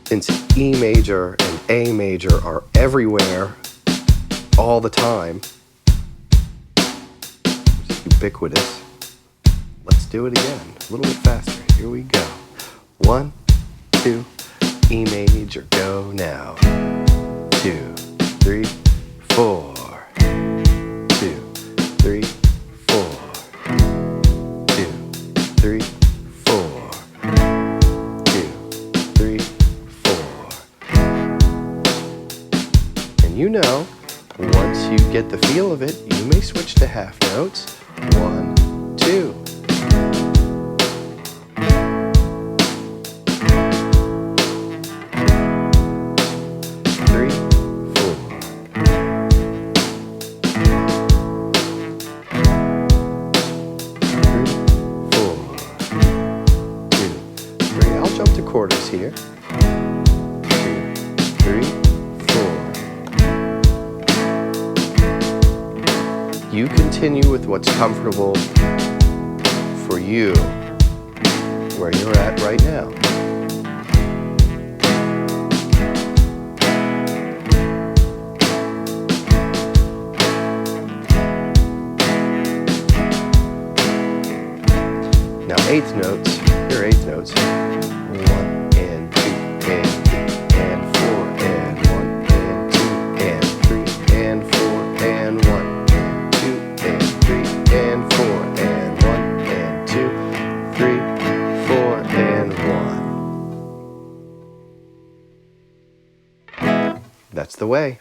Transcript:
Since E major and A major are everywhere all the time, it's ubiquitous, let's do it again, a little bit faster. Here we go. 1, 2, E major, go now. 2, 3, 4. 2, 3, 4. 2, 3, 4. 2, 3, 4. And you know, once you get the feel of it, you may switch to half notes. 1, 2. 3, 4. 3, 4. 2, 3. I'll jump to quarters here. 2, 3, 4. You continue with what's comfortable for you, where you're at right now. Now eighth notes, here are eighth notes. 1 and 2 and 3 and 4 and 1 and 2 and 3 and 4 and 1 and 2 and 3 and 4 and 1 and 2, 3, 4 and 1. That's the way.